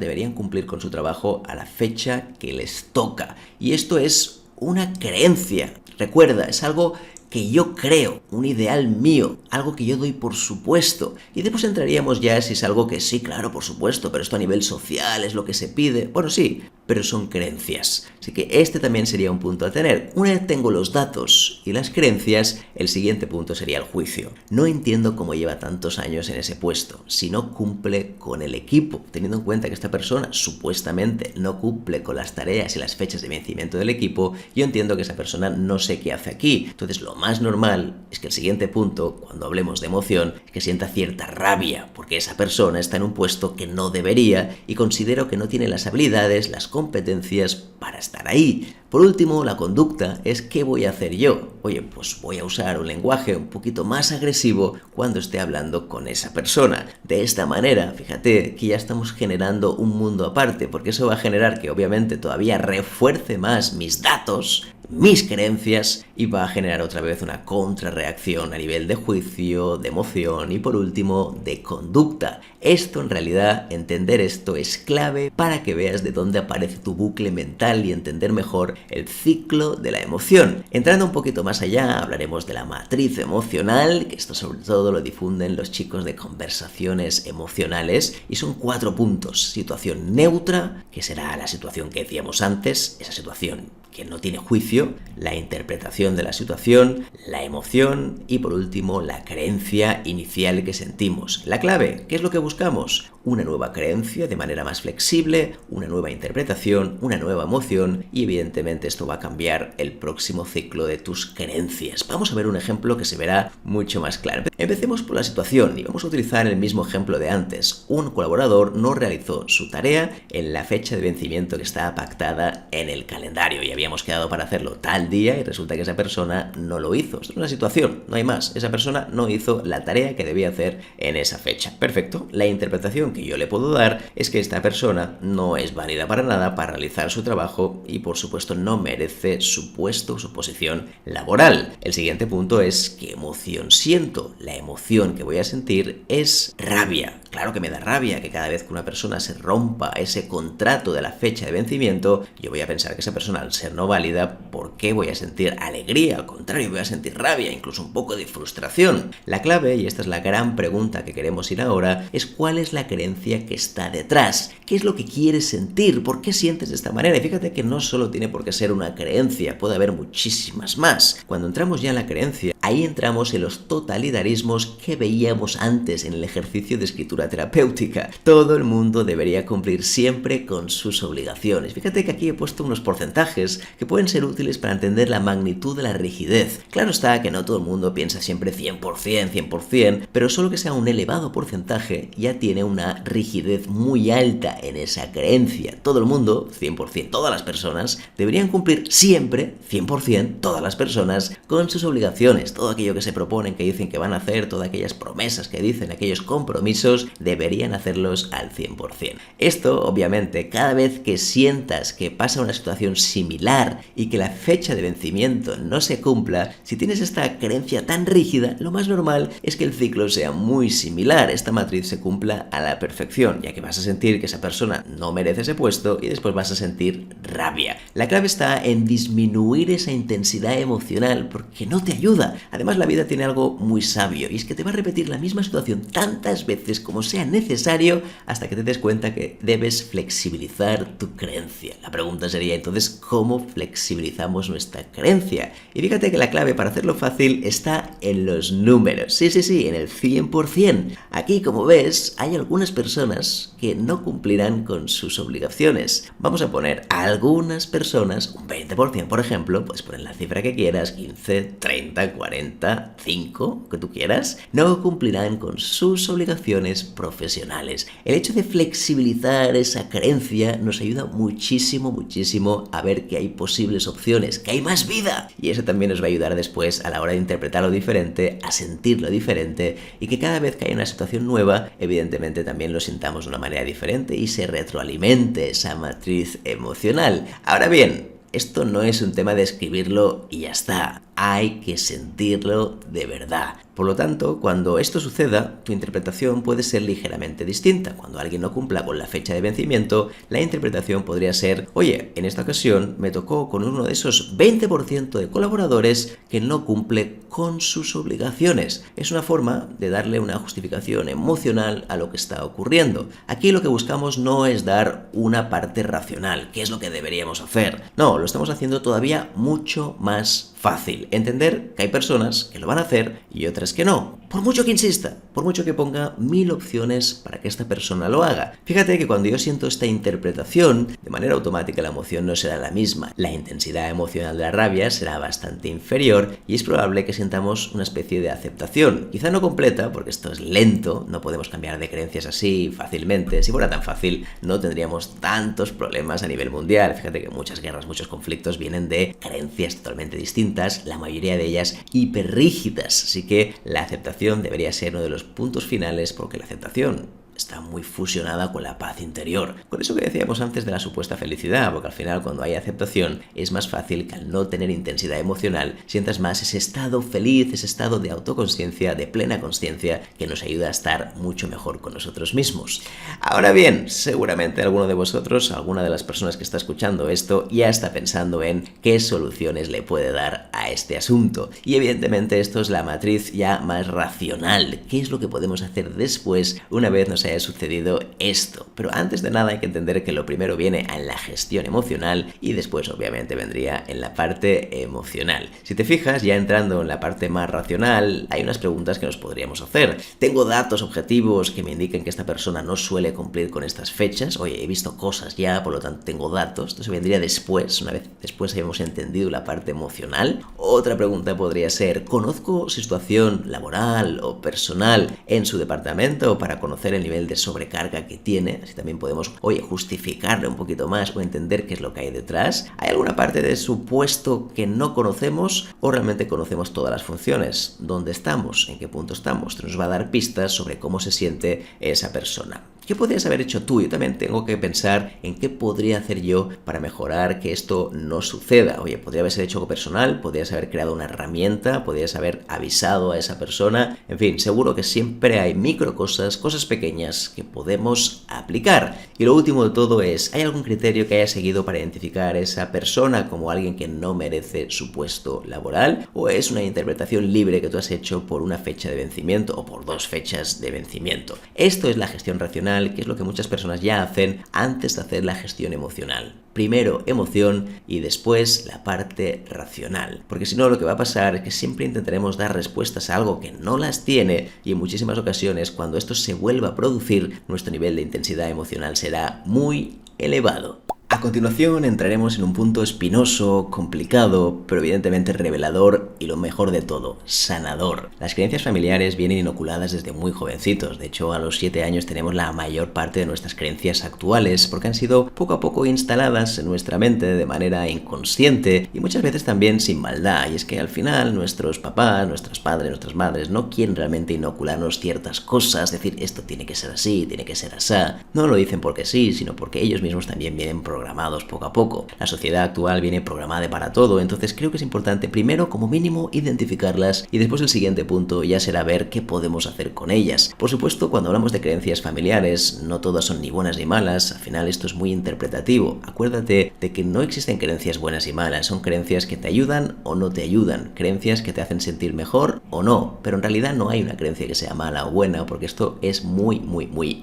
deberían cumplir con su trabajo a la fecha que les toca. Y esto es una creencia. Recuerda, es algo que yo creo, un ideal mío, algo que yo doy por supuesto. Y después entraríamos ya si es algo que sí, claro, por supuesto, pero esto a nivel social es lo que se pide. Bueno, sí, pero son creencias. Así que este también sería un punto a tener. Una vez tengo los datos y las creencias, el siguiente punto sería el juicio. No entiendo cómo lleva tantos años en ese puesto, si no cumple con el equipo, teniendo en cuenta que esta persona supuestamente no cumple con las tareas y las fechas de vencimiento del equipo. Yo entiendo que esa persona no sé qué hace aquí. Entonces lo más normal es que el siguiente punto, cuando hablemos de emoción, es que sienta cierta rabia, porque esa persona está en un puesto que no debería y considero que no tiene las habilidades, las competencias para estar ahí. Por último, la conducta es ¿qué voy a hacer yo? Oye, pues voy a usar un lenguaje un poquito más agresivo cuando esté hablando con esa persona. De esta manera, fíjate que ya estamos generando un mundo aparte, porque eso va a generar que obviamente todavía refuerce más mis datos, mis creencias, y va a generar otra vez una contrarreacción a nivel de juicio, de emoción y por último de conducta. Esto en realidad, entender esto es clave para que veas de dónde aparece tu bucle mental y entender mejor el ciclo de la emoción. Entrando un poquito más allá, hablaremos de la matriz emocional, que esto sobre todo lo difunden los chicos de conversaciones emocionales, y son 4 puntos. Situación neutra, que será la situación que decíamos antes, esa situación que no tiene juicio, la interpretación de la situación, la emoción y por último la creencia inicial que sentimos. La clave, ¿qué es lo que buscamos? Una nueva creencia de manera más flexible, una nueva interpretación, una nueva emoción y evidentemente esto va a cambiar el próximo ciclo de tus creencias. Vamos a ver un ejemplo que se verá mucho más claro. Empecemos por la situación y vamos a utilizar el mismo ejemplo de antes. Un colaborador no realizó su tarea en la fecha de vencimiento que estaba pactada en el calendario y habíamos quedado para hacerlo tal día y resulta que esa persona no lo hizo. Esto es una situación, no hay más. Esa persona no hizo la tarea que debía hacer en esa fecha. Perfecto. La interpretación que yo le puedo dar es que esta persona no es válida para nada para realizar su trabajo y por supuesto no merece su puesto, su posición laboral. El siguiente punto es ¿qué emoción siento? La emoción que voy a sentir es rabia. Claro que me da rabia que cada vez que una persona se rompa ese contrato de la fecha de vencimiento, yo voy a pensar que esa persona al ser no válida, ¿por qué voy a sentir alegría? Al contrario, voy a sentir rabia, incluso un poco de frustración. La clave, y esta es la gran pregunta que queremos ir ahora, es ¿cuál es la creencia que está detrás? ¿Qué es lo que quieres sentir? ¿Por qué sientes de esta manera? Y fíjate que no solo tiene por qué ser una creencia, puede haber muchísimas más. Cuando entramos ya en la creencia, ahí entramos en los totalitarismos que veíamos antes en el ejercicio de escritura terapéutica. Todo el mundo debería cumplir siempre con sus obligaciones. Fíjate que aquí he puesto unos porcentajes que pueden ser útiles para entender la magnitud de la rigidez. Claro está que no todo el mundo piensa siempre 100%, 100%, pero solo que sea un elevado porcentaje ya tiene una rigidez muy alta en esa creencia. Todo el mundo, 100%, todas las personas, deberían cumplir siempre, 100%, todas las personas, con sus obligaciones. Todo aquello que se proponen, que dicen que van a hacer, todas aquellas promesas que dicen, aquellos compromisos, deberían hacerlos al 100%. Esto, obviamente, cada vez que sientas que pasa una situación similar y que la fecha de vencimiento no se cumpla, si tienes esta creencia tan rígida, lo más normal es que el ciclo sea muy similar, esta matriz se cumpla a la perfección, ya que vas a sentir que esa persona no merece ese puesto y después vas a sentir rabia. La clave está en disminuir esa intensidad emocional porque no te ayuda. Además, la vida tiene algo muy sabio y es que te va a repetir la misma situación tantas veces como sea necesario hasta que te des cuenta que debes flexibilizar tu creencia. La pregunta sería entonces, ¿cómo flexibilizamos nuestra creencia? Y fíjate que la clave para hacerlo fácil está en los números. Sí, en el 100%. Aquí, como ves, hay algunas personas que no cumplirán con sus obligaciones. Vamos a poner a algunas personas, un 20%, por ejemplo, puedes poner la cifra que quieras, 15, 30, 40, 40, 5, que tú quieras, no cumplirán con sus obligaciones profesionales. El hecho de flexibilizar esa creencia nos ayuda muchísimo a ver que hay posibles opciones, que hay más vida. Y eso también nos va a ayudar después a la hora de interpretarlo diferente, a sentirlo diferente y que cada vez que hay una situación nueva, evidentemente también lo sintamos de una manera diferente y se retroalimente esa matriz emocional. Ahora bien, esto no es un tema de escribirlo y ya está. Hay que sentirlo de verdad. Por lo tanto, cuando esto suceda, tu interpretación puede ser ligeramente distinta. Cuando alguien no cumpla con la fecha de vencimiento, la interpretación podría ser: oye, en esta ocasión me tocó con uno de esos 20% de colaboradores que no cumple con sus obligaciones. Es una forma de darle una justificación emocional a lo que está ocurriendo. Aquí lo que buscamos no es dar una parte racional, que es lo que deberíamos hacer. No, lo estamos haciendo todavía mucho más fácil. Entender que hay personas que lo van a hacer y otras que no. Por mucho que insista, por mucho que ponga 1000 opciones para que esta persona lo haga. Fíjate que cuando yo siento esta interpretación, de manera automática la emoción no será la misma. La intensidad emocional de la rabia será bastante inferior y es probable que sintamos una especie de aceptación. Quizá no completa, porque esto es lento, no podemos cambiar de creencias así fácilmente. Si fuera tan fácil, no tendríamos tantos problemas a nivel mundial. Fíjate que muchas guerras, muchos conflictos vienen de creencias totalmente distintas, la mayoría de ellas hiperrígidas. Así que la aceptación debería ser uno de los puntos finales, porque la aceptación está muy fusionada con la paz interior. Con eso que decíamos antes de la supuesta felicidad, porque al final cuando hay aceptación es más fácil que al no tener intensidad emocional sientas más ese estado feliz, ese estado de autoconsciencia, de plena consciencia, que nos ayuda a estar mucho mejor con nosotros mismos. Ahora bien, seguramente alguno de vosotros, alguna de las personas que está escuchando esto, ya está pensando en qué soluciones le puede dar a este asunto. Y evidentemente esto es la matriz ya más racional. ¿Qué es lo que podemos hacer después una vez nos haya sucedido esto? Pero antes de nada hay que entender que lo primero viene en la gestión emocional y después obviamente vendría en la parte emocional. Si te fijas, ya entrando en la parte más racional, hay unas preguntas que nos podríamos hacer. ¿Tengo datos objetivos que me indiquen que esta persona no suele cumplir con estas fechas? Oye, he visto cosas ya, por lo tanto tengo datos. Esto se vendría después, una vez después hayamos entendido la parte emocional. Otra pregunta podría ser: ¿conozco su situación laboral o personal en su departamento para conocer el nivel de sobrecarga que tiene? Así también podemos, justificarle un poquito más o entender qué es lo que hay detrás. ¿Hay alguna parte de su puesto que no conocemos o realmente conocemos todas las funciones? ¿Dónde estamos? ¿En qué punto estamos? Esto nos va a dar pistas sobre cómo se siente esa persona. ¿Qué podrías haber hecho tú? Yo también tengo que pensar en qué podría hacer yo para mejorar que esto no suceda. Oye, podría haberse hecho algo personal, podrías haber creado una herramienta, podrías haber avisado a esa persona. En fin, seguro que siempre hay micro cosas pequeñas que podemos aplicar. Y lo último de todo es: ¿hay algún criterio que hayas seguido para identificar a esa persona como alguien que no merece su puesto laboral? ¿O es una interpretación libre que tú has hecho por una fecha de vencimiento o por 2 fechas de vencimiento? Esto es la gestión racional, que es lo que muchas personas ya hacen antes de hacer la gestión emocional. Primero emoción y después la parte racional. Porque si no, lo que va a pasar es que siempre intentaremos dar respuestas a algo que no las tiene, y en muchísimas ocasiones, cuando esto se vuelva a producir, nuestro nivel de intensidad emocional será muy elevado. A continuación entraremos en un punto espinoso, complicado, pero evidentemente revelador y, lo mejor de todo, sanador. Las creencias familiares vienen inoculadas desde muy jovencitos. De hecho, a los 7 años tenemos la mayor parte de nuestras creencias actuales, porque han sido poco a poco instaladas en nuestra mente de manera inconsciente y muchas veces también sin maldad. Y es que al final nuestros papás, nuestros padres, nuestras madres no quieren realmente inocularnos ciertas cosas, decir esto tiene que ser así, tiene que ser asá. No lo dicen porque sí, sino porque ellos mismos también vienen programados poco a poco. La sociedad actual viene programada para todo, entonces creo que es importante primero, como mínimo, identificarlas, y después el siguiente punto ya será ver qué podemos hacer con ellas. Por supuesto, cuando hablamos de creencias familiares, no todas son ni buenas ni malas. Al final esto es muy interpretativo. Acuérdate de que no existen creencias buenas y malas, son creencias que te ayudan o no te ayudan, creencias que te hacen sentir mejor o no, pero en realidad no hay una creencia que sea mala o buena, porque esto es muy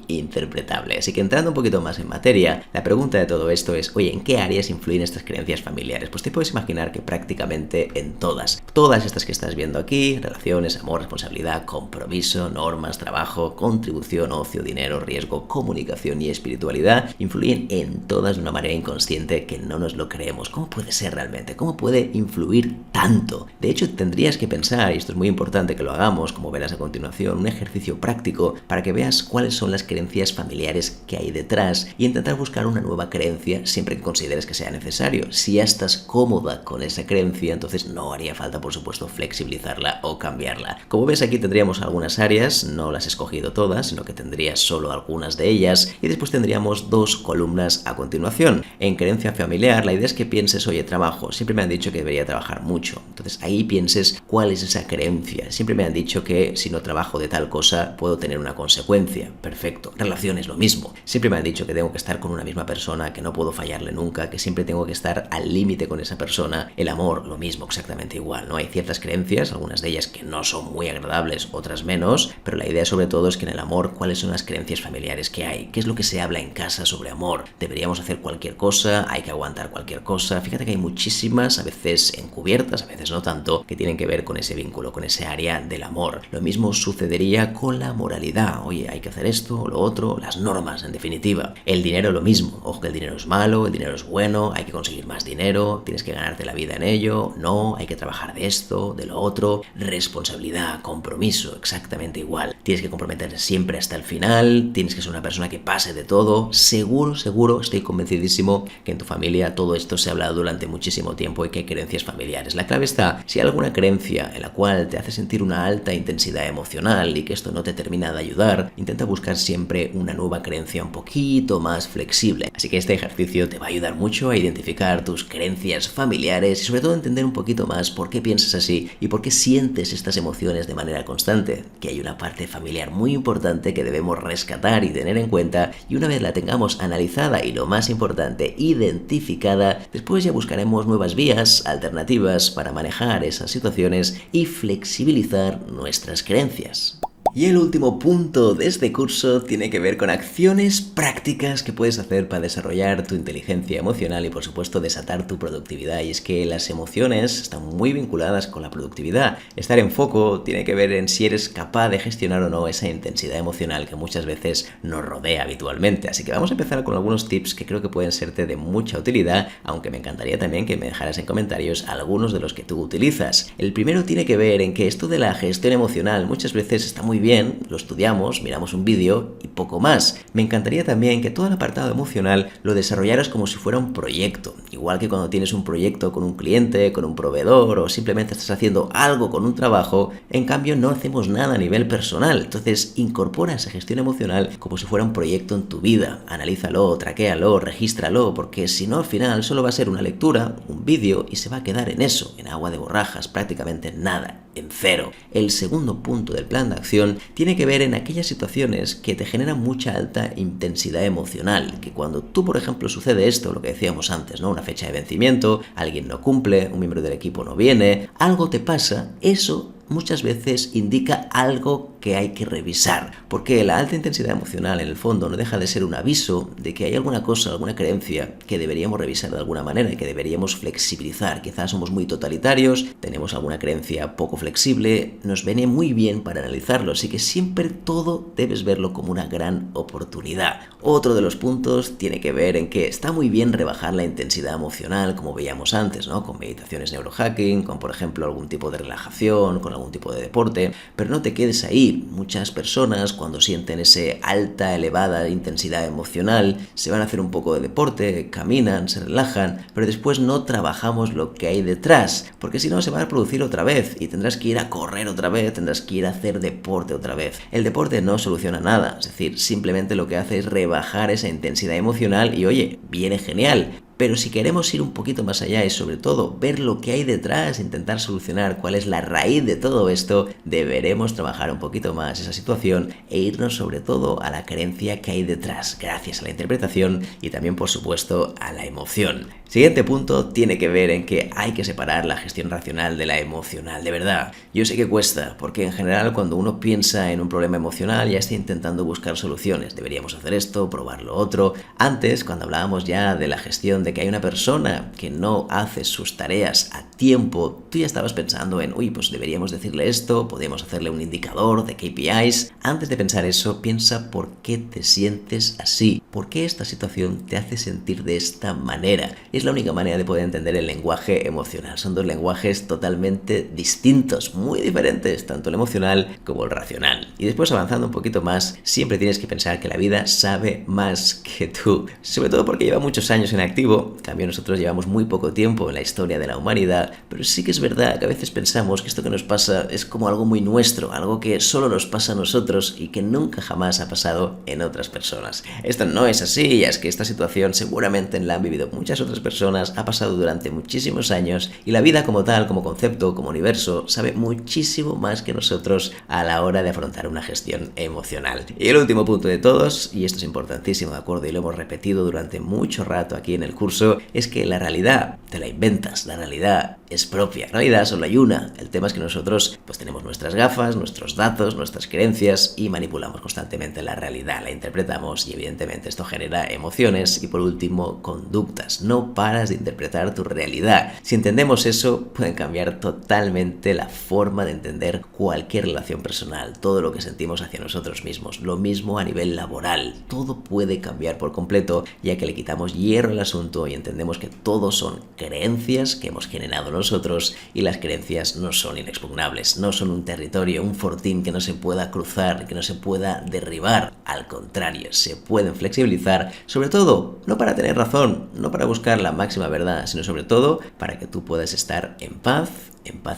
interpretable. Así que entrando un poquito más en materia, la pregunta de todo esto es, oye, ¿en qué áreas influyen estas creencias familiares? Pues te puedes imaginar que prácticamente en todas. Todas estas que estás viendo aquí, relaciones, amor, responsabilidad, compromiso, normas, trabajo, contribución, ocio, dinero, riesgo, comunicación y espiritualidad, influyen en todas de una manera inconsciente que no nos lo creemos. ¿Cómo puede ser realmente? ¿Cómo puede influir tanto? De hecho, tendrías que pensar, y esto es muy importante que lo hagamos, como verás a continuación, un ejercicio práctico para que veas cuáles son las creencias familiares que hay detrás y intentar buscar una nueva creencia siempre que consideres que sea necesario. Si ya estás cómoda con esa creencia, entonces no haría falta, por supuesto, flexibilizarla o cambiarla. Como ves, aquí tendríamos algunas áreas, no las he escogido todas, sino que tendrías solo algunas de ellas, y después tendríamos dos columnas a continuación. En creencia familiar, la idea es que pienses, oye, trabajo, siempre me han dicho que debería trabajar mucho. Entonces ahí pienses cuál es esa creencia. Siempre me han dicho que si no trabajo de tal cosa puedo tener una consecuencia. Perfecto. Relaciones, lo mismo. Siempre me han dicho que tengo que estar con una misma persona, que no puedo fallarle nunca, que siempre tengo que estar al límite con esa persona. El amor, lo mismo, exactamente igual, ¿no? Hay ciertas creencias, algunas de ellas que no son muy agradables, otras menos, pero la idea sobre todo es que en el amor, ¿cuáles son las creencias familiares que hay? ¿Qué es lo que se habla en casa sobre amor? ¿Deberíamos hacer cualquier cosa? ¿Hay que aguantar cualquier cosa? Fíjate que hay muchísimas, a veces encubiertas, a veces no tanto, que tienen que ver con ese vínculo, con ese área del amor. Lo mismo sucedería con la moralidad. Oye, hay que hacer esto o lo otro, las normas, en definitiva. El dinero, lo mismo. Ojo, que el dinero es malo, el dinero es bueno, hay que conseguir más dinero, tienes que ganarte la vida en ello, no, hay que trabajar de esto, de lo otro. Responsabilidad, compromiso, exactamente igual. Tienes que comprometerte siempre hasta el final, tienes que ser una persona que pase de todo. Seguro, estoy convencidísimo que en tu familia todo esto se ha hablado durante muchísimo tiempo y que hay creencias familiares. La clave está, si hay alguna creencia en la cual te hace sentir una alta intensidad emocional y que esto no te termina de ayudar, intenta buscar siempre una nueva creencia un poquito más flexible. Así que este ejercicio te va a ayudar mucho a identificar tus creencias familiares y sobre todo entender un poquito más por qué piensas así y por qué sientes estas emociones de manera constante. Que hay una parte familiar muy importante que debemos rescatar y tener en cuenta, y una vez la tengamos analizada y lo más importante, identificada, después ya buscaremos nuevas vías, alternativas para manejar esas situaciones y flexibilizar nuestras creencias. Y el último punto de este curso tiene que ver con acciones prácticas que puedes hacer para desarrollar tu inteligencia emocional y, por supuesto, desatar tu productividad. Y es que las emociones están muy vinculadas con la productividad. Estar en foco tiene que ver en si eres capaz de gestionar o no esa intensidad emocional que muchas veces nos rodea habitualmente. Así que vamos a empezar con algunos tips que creo que pueden serte de mucha utilidad, aunque me encantaría también que me dejaras en comentarios algunos de los que tú utilizas. El primero tiene que ver en que esto de la gestión emocional muchas veces está muy bien, lo estudiamos, miramos un vídeo y poco más. Me encantaría también que todo el apartado emocional lo desarrollaras como si fuera un proyecto. Igual que cuando tienes un proyecto con un cliente, con un proveedor o simplemente estás haciendo algo con un trabajo, en cambio no hacemos nada a nivel personal. Entonces incorpora esa gestión emocional como si fuera un proyecto en tu vida. Analízalo, traquéalo, regístralo, porque si no al final solo va a ser una lectura, un vídeo y se va a quedar en eso, en agua de borrajas, prácticamente nada. En cero. El segundo punto del plan de acción tiene que ver en aquellas situaciones que te generan mucha alta intensidad emocional, que cuando tú, por ejemplo, sucede esto, lo que decíamos antes, ¿no? Una fecha de vencimiento, alguien no cumple, un miembro del equipo no viene, algo te pasa, eso muchas veces indica algo que hay que revisar, porque la alta intensidad emocional en el fondo no deja de ser un aviso de que hay alguna cosa, alguna creencia que deberíamos revisar de alguna manera y que deberíamos flexibilizar. Quizás somos muy totalitarios, tenemos alguna creencia poco flexible, nos viene muy bien para analizarlo, así que siempre todo debes verlo como una gran oportunidad. Otro de los puntos tiene que ver en que está muy bien rebajar la intensidad emocional, como veíamos antes, ¿no? Con meditaciones neurohacking, con por ejemplo algún tipo de relajación, con algún tipo de deporte, pero no te quedes ahí. Muchas personas cuando sienten ese alta, elevada intensidad emocional se van a hacer un poco de deporte, caminan, se relajan, pero después no trabajamos lo que hay detrás, porque si no se va a producir otra vez y tendrás que ir a correr otra vez, tendrás que ir a hacer deporte otra vez. El deporte no soluciona nada, es decir, simplemente lo que hace es rebajar esa intensidad emocional y oye, viene genial, pero si queremos ir un poquito más allá y sobre todo ver lo que hay detrás, intentar solucionar cuál es la raíz de todo esto, deberemos trabajar un poquito más esa situación e irnos sobre todo a la creencia que hay detrás, gracias a la interpretación y también por supuesto a la emoción. Siguiente punto tiene que ver en que hay que separar la gestión racional de la emocional, de verdad. Yo sé que cuesta, porque en general cuando uno piensa en un problema emocional ya está intentando buscar soluciones. Deberíamos hacer esto, probar lo otro. Antes, cuando hablábamos ya de la gestión de que hay una persona que no hace sus tareas a tiempo, tú ya estabas pensando en, pues deberíamos decirle esto, podríamos hacerle un indicador de KPIs. Antes de pensar eso, piensa por qué te sientes así, por qué esta situación te hace sentir de esta manera. Es la única manera de poder entender el lenguaje emocional. Son dos lenguajes totalmente distintos, muy diferentes, tanto el emocional como el racional. Y después, avanzando un poquito más, siempre tienes que pensar que la vida sabe más que tú. Sobre todo porque lleva muchos años en activo. En cambio, nosotros llevamos muy poco tiempo en la historia de la humanidad. Pero sí que es verdad que a veces pensamos que esto que nos pasa es como algo muy nuestro, algo que solo nos pasa a nosotros y que nunca jamás ha pasado en otras personas. Esto no es así, ya es que esta situación seguramente la han vivido muchas otras personas, ha pasado durante muchísimos años y la vida como tal, como concepto, como universo, sabe muchísimo más que nosotros a la hora de afrontar una gestión emocional. Y el último punto de todos, y esto es importantísimo, ¿de acuerdo? Y lo hemos repetido durante mucho rato aquí en el curso, es que la realidad te la inventas, la realidad es propia. En realidad solo hay una. El tema es que nosotros pues tenemos nuestras gafas, nuestros datos, nuestras creencias y manipulamos constantemente la realidad, la interpretamos y evidentemente esto genera emociones y por último conductas. No paras de interpretar tu realidad. Si entendemos eso, pueden cambiar totalmente la forma de entender cualquier relación personal, todo lo que sentimos hacia nosotros mismos. Lo mismo a nivel laboral. Todo puede cambiar por completo ya que le quitamos hierro al asunto y entendemos que todo son creencias que hemos generado nosotros y las creencias no son inexpugnables, no son un territorio, un fortín que no se pueda cruzar, que no se pueda derribar. Al contrario, se pueden flexibilizar, sobre todo no para tener razón, no para buscar la máxima verdad, sino sobre todo para que tú puedas estar en paz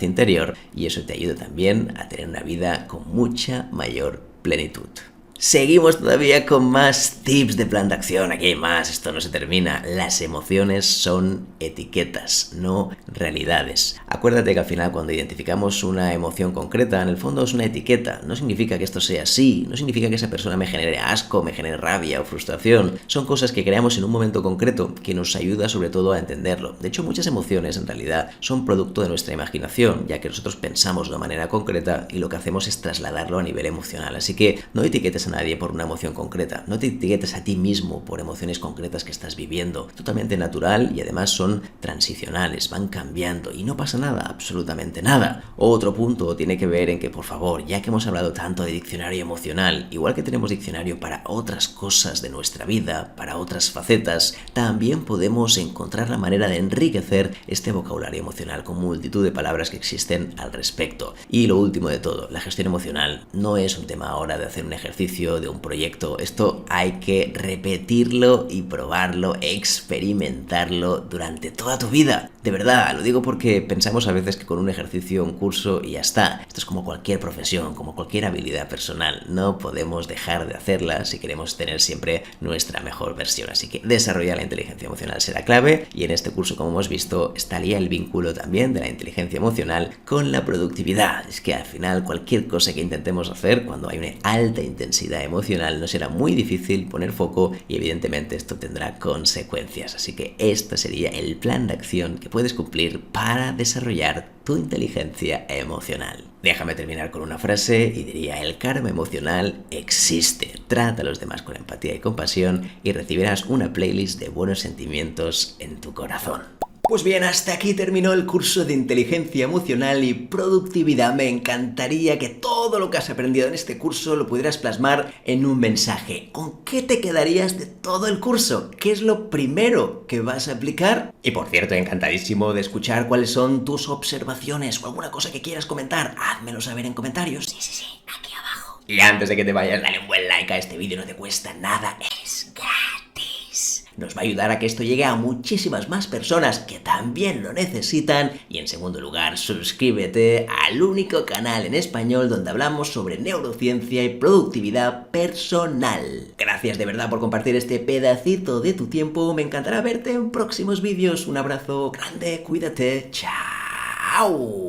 interior y eso te ayuda también a tener una vida con mucha mayor plenitud. Seguimos todavía con más tips de plan de acción. Aquí hay más, esto no se termina. Las emociones son etiquetas, no realidades. Acuérdate que al final cuando identificamos una emoción concreta, en el fondo es una etiqueta. No significa que esto sea así, no significa que esa persona me genere asco, me genere rabia o frustración. Son cosas que creamos en un momento concreto que nos ayuda sobre todo a entenderlo. De hecho, muchas emociones en realidad son producto de nuestra imaginación, ya que nosotros pensamos de una manera concreta y lo que hacemos es trasladarlo a nivel emocional. Así que no etiquetes a nadie por una emoción concreta, no te etiquetes a ti mismo por emociones concretas que estás viviendo, totalmente natural y además son transicionales, van cambiando y no pasa nada, absolutamente nada. Otro punto tiene que ver en que, por favor, ya que hemos hablado tanto de diccionario emocional, igual que tenemos diccionario para otras cosas de nuestra vida, para otras facetas, también podemos encontrar la manera de enriquecer este vocabulario emocional con multitud de palabras que existen al respecto. Y lo último de todo, la gestión emocional no es un tema ahora de hacer un ejercicio, de un proyecto. Esto hay que repetirlo y probarlo, experimentarlo durante toda tu vida. De verdad, lo digo porque pensamos a veces que con un ejercicio, un curso y ya está. Esto es como cualquier profesión, como cualquier habilidad personal. No podemos dejar de hacerla si queremos tener siempre nuestra mejor versión. Así que desarrollar la inteligencia emocional será clave y en este curso, como hemos visto, estaría el vínculo también de la inteligencia emocional con la productividad. Es que al final cualquier cosa que intentemos hacer cuando hay una alta intensidad emocional nos será muy difícil poner foco y evidentemente esto tendrá consecuencias. Así que este sería el plan de acción que puedes cumplir para desarrollar tu inteligencia emocional. Déjame terminar con una frase y diría: el karma emocional existe. Trata a los demás con empatía y compasión y recibirás una playlist de buenos sentimientos en tu corazón. Pues bien, hasta aquí terminó el curso de inteligencia emocional y productividad. Me encantaría que todo lo que has aprendido en este curso lo pudieras plasmar en un mensaje. ¿Con qué te quedarías de todo el curso? ¿Qué es lo primero que vas a aplicar? Y por cierto, encantadísimo de escuchar cuáles son tus observaciones o alguna cosa que quieras comentar. Házmelo saber en comentarios. Sí, aquí abajo. Y antes de que te vayas, dale un buen like a este vídeo, no te cuesta nada, es gratis. nos va a ayudar a que esto llegue a muchísimas más personas que también lo necesitan. Y en segundo lugar, suscríbete al único canal en español donde hablamos sobre neurociencia y productividad personal. Gracias de verdad por compartir este pedacito de tu tiempo. Me encantará verte en próximos vídeos. Un abrazo grande, cuídate, chao.